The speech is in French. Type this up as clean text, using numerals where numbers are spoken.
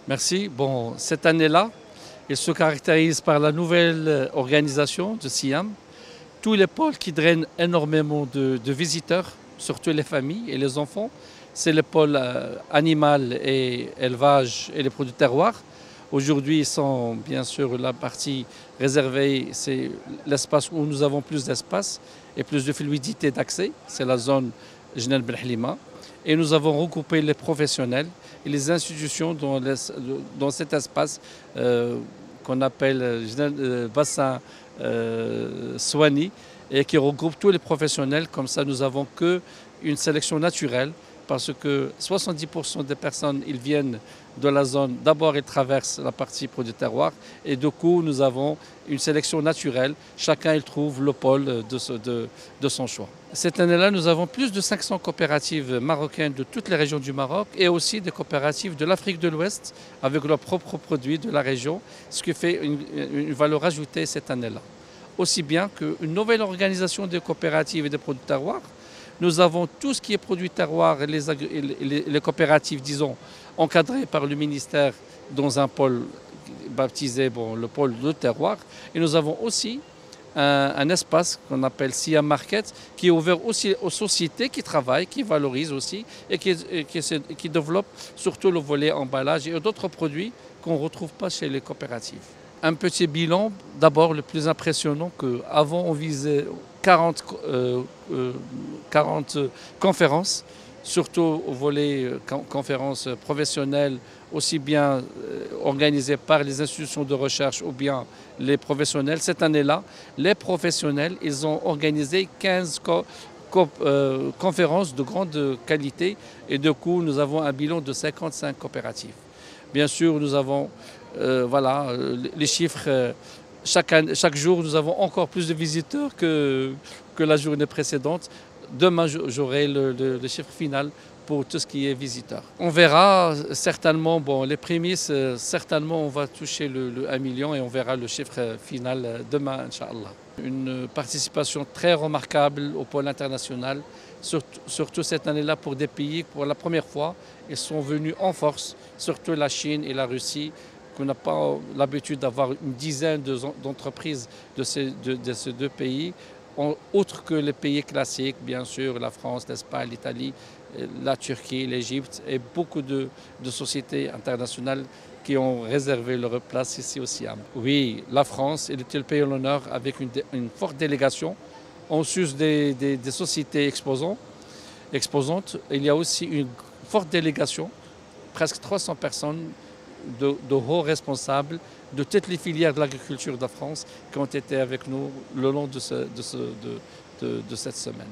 Merci. Bon, cette année-là, elle se caractérise par la nouvelle organisation de Siam. Tous les pôles qui drainent énormément de visiteurs, surtout les familles et les enfants, c'est le pôle animal et élevage et les produits terroirs. Aujourd'hui, ils sont bien sûr la partie réservée, c'est l'espace où nous avons plus d'espace et plus de fluidité d'accès. C'est la zone Jnel Ben Halima. Et nous avons regroupé les professionnels et les institutions dans cet espace qu'on appelle bassin Swani et qui regroupe tous les professionnels. Comme ça, nous avons qu'une sélection naturelle parce que 70% des personnes, ils viennent de la zone. D'abord, ils traversent la partie produit terroir et du coup, nous avons une sélection naturelle. Chacun, il trouve le pôle de son choix. Cette année-là, nous avons plus de 500 coopératives marocaines de toutes les régions du Maroc et aussi des coopératives de l'Afrique de l'Ouest avec leurs propres produits de la région, ce qui fait une valeur ajoutée cette année-là. Aussi bien qu'une nouvelle organisation des coopératives et des produits terroirs. Nous avons tout ce qui est produits terroirs et les coopératives, disons, encadrées par le ministère dans un pôle baptisé le pôle de terroir. Et nous avons aussi un espace qu'on appelle Siam Market qui est ouvert aussi aux sociétés qui travaillent, qui valorisent aussi et qui développent surtout le volet emballage et d'autres produits qu'on ne retrouve pas chez les coopératives. Un petit bilan, d'abord le plus impressionnant qu'avant on visait 40 conférences, surtout au volet conférences professionnelles, aussi bien organisées par les institutions de recherche ou bien les professionnels. Cette année-là, les professionnels, ils ont organisé 15 conférences de grande qualité et du coup, nous avons un bilan de 55 coopératives. Bien sûr, nous avons les chiffres. Chaque jour, nous avons encore plus de visiteurs que la journée précédente. Demain, j'aurai le chiffre final pour tout ce qui est visiteurs. On verra certainement, les prémices, certainement on va toucher le 1 million et on verra le chiffre final demain, Inch'Allah. Une participation très remarquable au pôle international, surtout cette année-là pour des pays, pour la première fois, ils sont venus en force, surtout la Chine et la Russie, qu'on n'a pas l'habitude d'avoir une dizaine d'entreprises de ces deux pays, autres que les pays classiques, bien sûr, la France, l'Espagne, l'Italie, la Turquie, l'Égypte et beaucoup de sociétés internationales qui ont réservé leur place ici au Siam. Oui, la France est le pays à l'honneur avec une forte délégation. En sus des sociétés exposantes, il y a aussi une forte délégation, presque 300 personnes de hauts responsables de toutes les filières de l'agriculture de la France qui ont été avec nous le long de cette semaine.